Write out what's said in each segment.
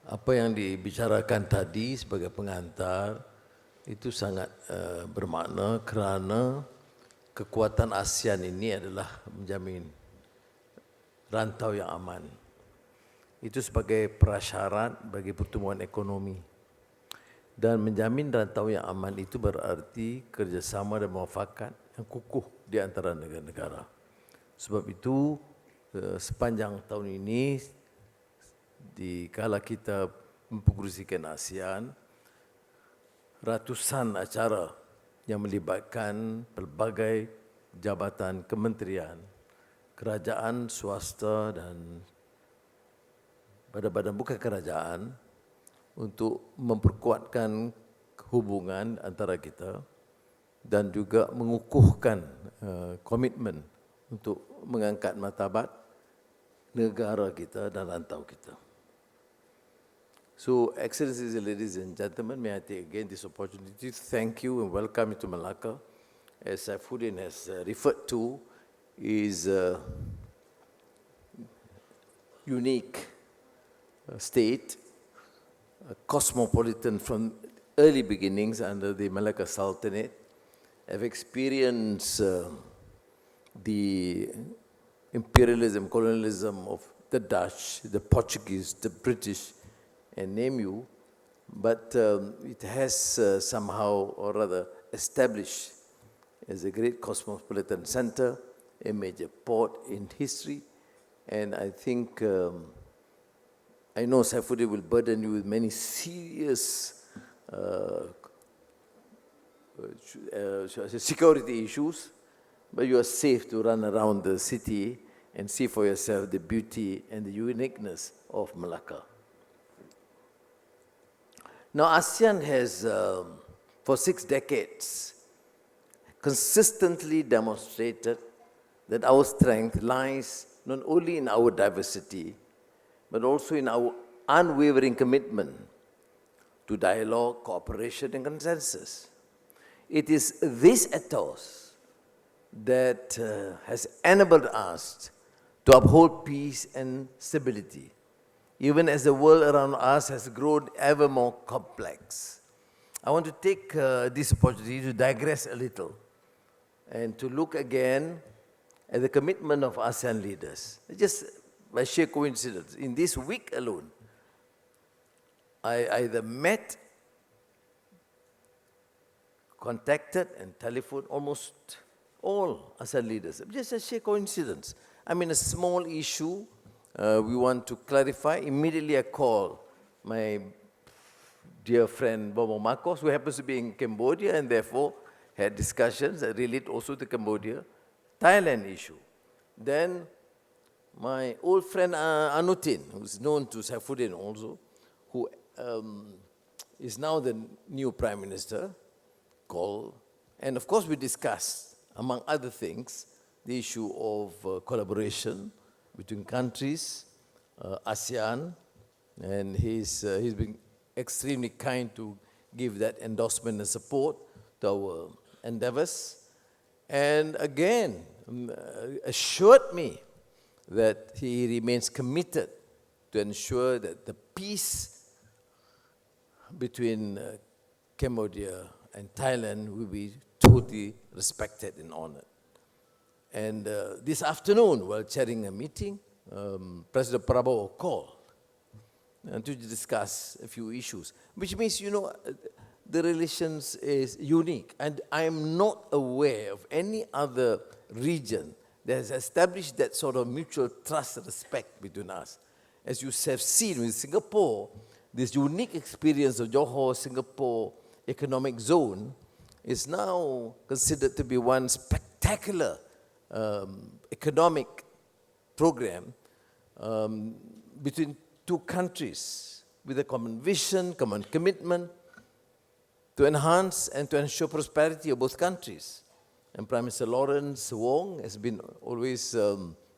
Apa yang dibicarakan tadi sebagai pengantar itu sangat bermakna kerana kekuatan ASEAN ini adalah menjamin rantau yang aman. Itu sebagai prasyarat bagi pertumbuhan ekonomi. Dan menjamin rantau yang aman itu berarti kerjasama dan muafakat yang kukuh di antara negara-negara. Sebab itu sepanjang tahun ini, dikala kita mempengerusikan ASEAN, ratusan acara yang melibatkan pelbagai jabatan kementerian, kerajaan, swasta dan badan-badan bukan kerajaan untuk memperkuatkan hubungan antara kita dan juga mengukuhkan komitmen untuk mengangkat martabat negara kita dan rantau kita. So, Excellencies, ladies and gentlemen, may I take again this opportunity to thank you and welcome you to Malacca. As Saifuddin has referred to, is a unique state, a cosmopolitan from early beginnings under the Malacca Sultanate. Have experienced the imperialism, colonialism of the Dutch, the Portuguese, the British, and name you, but it has somehow or rather established as a great cosmopolitan center, a major port in history, and I think, I know Saifuddin will burden you with many serious security issues, but you are safe to run around the city and see for yourself the beauty and the uniqueness of Malacca. Now, ASEAN has, for 6 decades, consistently demonstrated that our strength lies not only in our diversity, but also in our unwavering commitment to dialogue, cooperation, and consensus. It is this ethos that has enabled us to uphold peace and stability, even as the world around us has grown ever more complex. I want to take this opportunity to digress a little and to look again at the commitment of ASEAN leaders. Just by sheer coincidence, in this week alone, I either met, contacted and telephoned almost all ASEAN leaders. Just a sheer coincidence. I mean, a small issue we want to clarify. Immediately I call my dear friend Bobo Marcos, who happens to be in Cambodia, and therefore had discussions that relate also to Cambodia, Thailand issue. Then my old friend Anutin, who is known to Saifuddin also, who is now the new Prime Minister, called. And of course we discussed, among other things, the issue of collaboration between countries, ASEAN, and he's been extremely kind to give that endorsement and support to our endeavors. And again, assured me that he remains committed to ensure that the peace between Cambodia and Thailand will be totally respected and honored. And this afternoon, while chairing a meeting, President Prabowo called to discuss a few issues, which means, you know, the relations is unique. And I am not aware of any other region that has established that sort of mutual trust and respect between us. As you have seen with Singapore, this unique experience of Johor-Singapore economic zone is now considered to be one spectacular economic program between two countries with a common vision, common commitment to enhance and to ensure prosperity of both countries. And Prime Minister Lawrence Wong has been always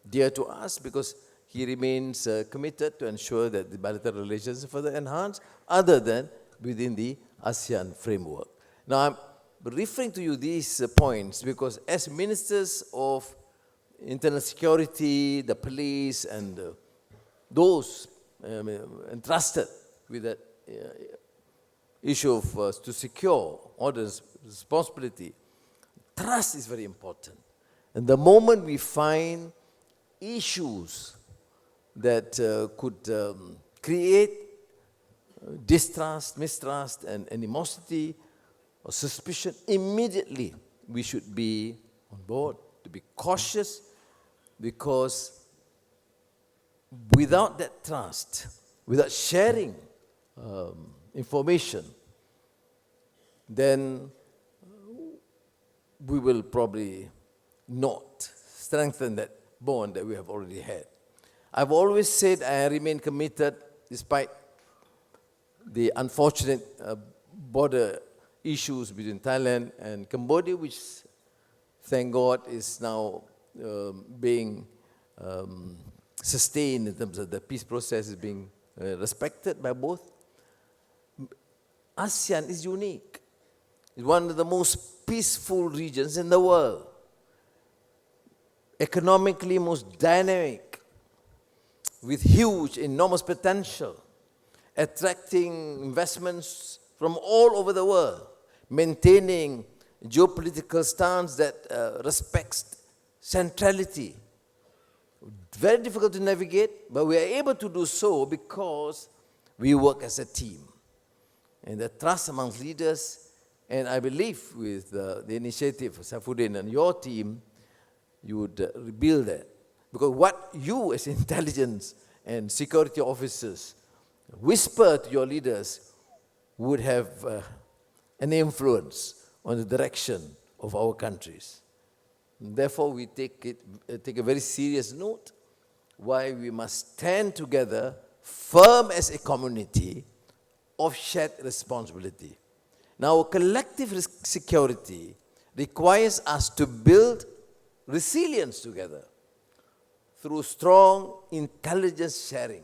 dear to us because he remains committed to ensure that the bilateral relations are further enhanced other than within the ASEAN framework. Now, I'm referring to you these points because as ministers of internal security, the police, and those entrusted with that issue of to secure orders, responsibility, trust is very important. And the moment we find issues that could create distrust, mistrust, and animosity or suspicion, immediately we should be on board, to be cautious, because without that trust, without sharing information, then we will probably not strengthen that bond that we have already had. I've always said I remain committed, despite the unfortunate border issues between Thailand and Cambodia, which, thank God, is now being sustained in terms of the peace process is being respected by both. ASEAN is unique. It's one of the most peaceful regions in the world, economically most dynamic, with huge, enormous potential, attracting investments from all over the world, maintaining geopolitical stance that respects centrality. Very difficult to navigate, but we are able to do so because we work as a team. And the trust among leaders, and I believe with the initiative of Saifuddin and your team, you would rebuild that. Because what you as intelligence and security officers whisper to your leaders would have an influence on the direction of our countries. Therefore, we take a very serious note why we must stand together firm as a community of shared responsibility. Now, collective security requires us to build resilience together through strong intelligence sharing,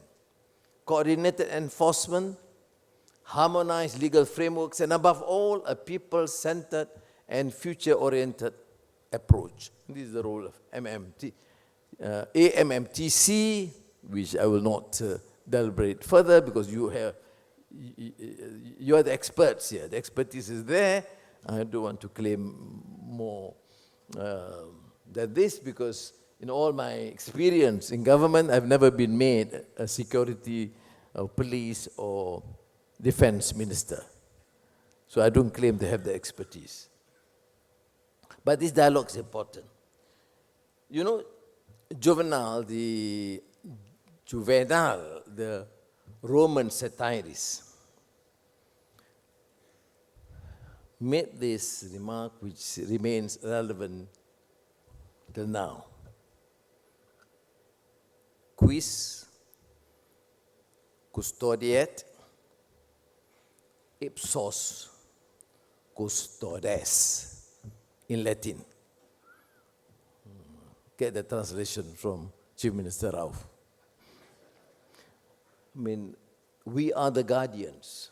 coordinated enforcement, harmonized legal frameworks, and above all, a people-centered and future-oriented approach. This is the role of AMMTC, which I will not deliberate further because you are the experts here. The expertise is there. I don't want to claim more than this, because in all my experience in government, I've never been made a security or police or defense minister. So I don't claim to have the expertise. But this dialogue is important. You know, Juvenal, the Roman satirist, made this remark which remains relevant till now. Quis custodiet ipsos custodes, in Latin. Get the translation from Chief Minister Rao. I mean, we are the guardians.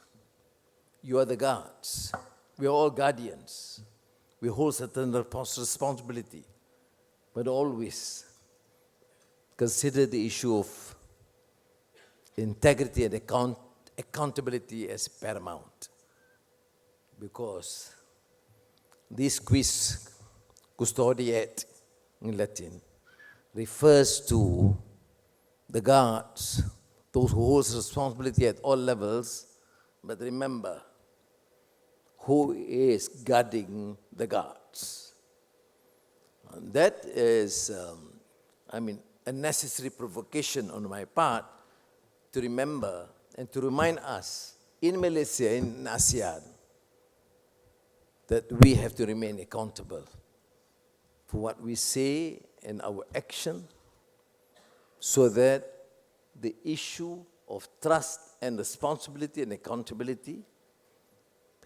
You are the guards. We are all guardians. We hold certain responsibility, but always consider the issue of integrity and accountability as paramount. Because this quis custodiet in Latin refers to the guards, those who hold responsibility at all levels, but remember, who is guarding the guards? And that is, a necessary provocation on my part to remember and to remind us in Malaysia, in ASEAN, that we have to remain accountable for what we say and our action, so that the issue of trust and responsibility and accountability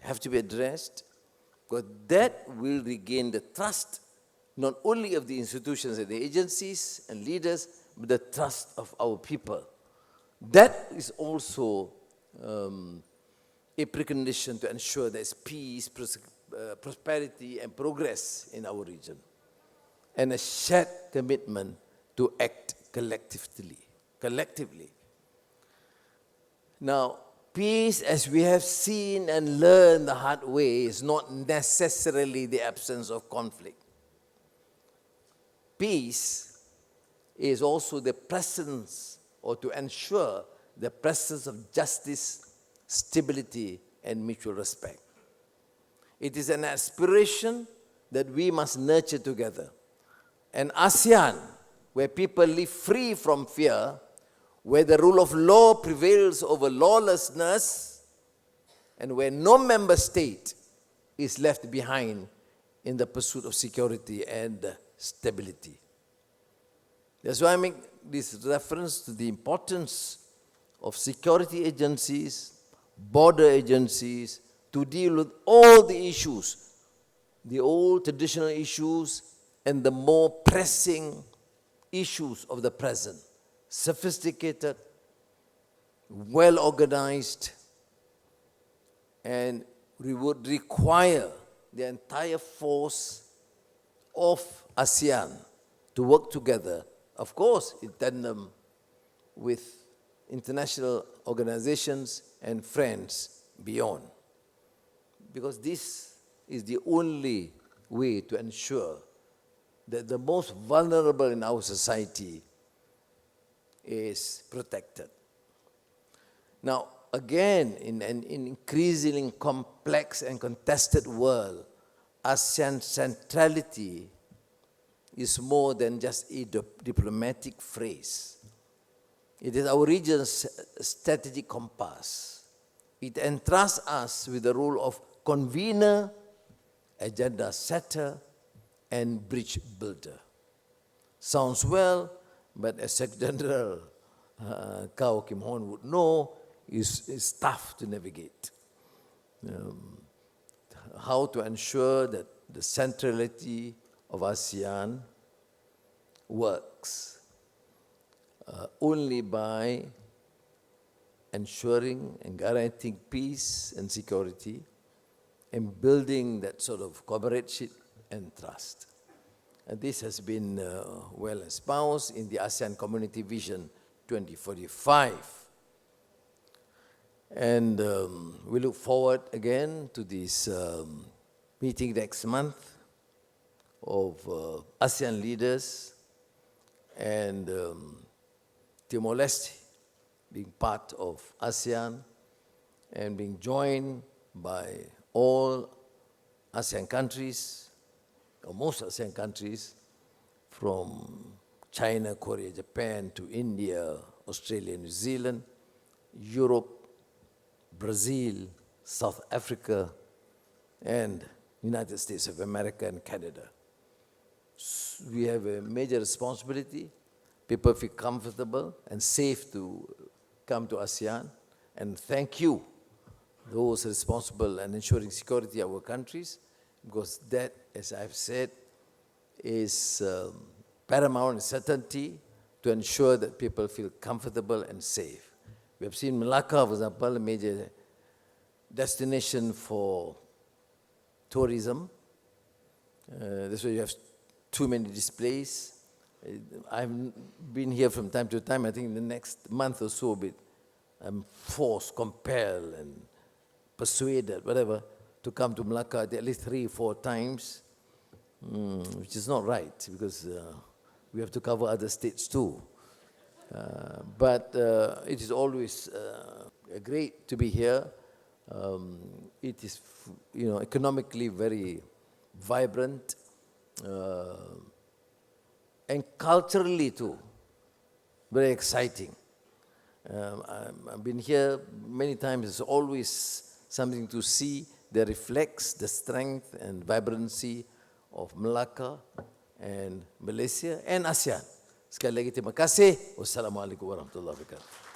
have to be addressed, because that will regain the trust not only of the institutions and the agencies and leaders, but the trust of our people. That is also a precondition to ensure there's peace, prosperity, and progress in our region, and a shared commitment to act collectively. Now, Peace, as we have seen and learned the hard way, is not necessarily the absence of conflict. Peace is also the presence, or to ensure the presence of justice, stability, and mutual respect. It is an aspiration that we must nurture together. An ASEAN where people live free from fear, where the rule of law prevails over lawlessness, and where no member state is left behind in the pursuit of security and stability. That's why I make this reference to the importance of security agencies, border agencies, to deal with all the issues, the old traditional issues and the more pressing issues of the present. Sophisticated, well-organized, and we would require the entire force of ASEAN to work together, of course, in tandem with international organizations and friends beyond. Because this is the only way to ensure that the most vulnerable in our society is protected. Now, again, in an increasingly complex and contested world, ASEAN centrality is more than just a diplomatic phrase. It is our region's strategic compass. It entrusts us with the role of convener, agenda setter, and bridge builder. Sounds well, but as Secretary General Kao Kim Hon would know, is tough to navigate. How to ensure that the centrality of ASEAN works only by ensuring and guaranteeing peace and security and building that sort of comradeship and trust. And this has been well espoused in the ASEAN Community Vision 2045. And we look forward again to this meeting next month of ASEAN leaders and Timor-Leste being part of ASEAN and being joined by all ASEAN countries, or most ASEAN countries, from China, Korea, Japan to India, Australia, New Zealand, Europe, Brazil, South Africa, and United States of America and Canada. We have a major responsibility. People feel comfortable and safe to come to ASEAN. And thank you, those responsible and ensuring security of our countries, because that, as I've said, is paramount certainty to ensure that people feel comfortable and safe. We have seen Malacca, for example, a major destination for tourism. That's why you have too many displays. I've been here from time to time. I think in the next month or so, I'm forced, compelled, and persuaded, whatever, to come to Malacca at least 3 or 4 times, which is not right, because we have to cover other states too. But it is always great to be here. It is, economically very vibrant, and culturally too, very exciting. I've been here many times. It's always something to see that reflects the strength and vibrancy of Malacca and Malaysia and ASEAN. Sekali lagi terima kasih. Wassalamualaikum warahmatullahi wabarakatuh.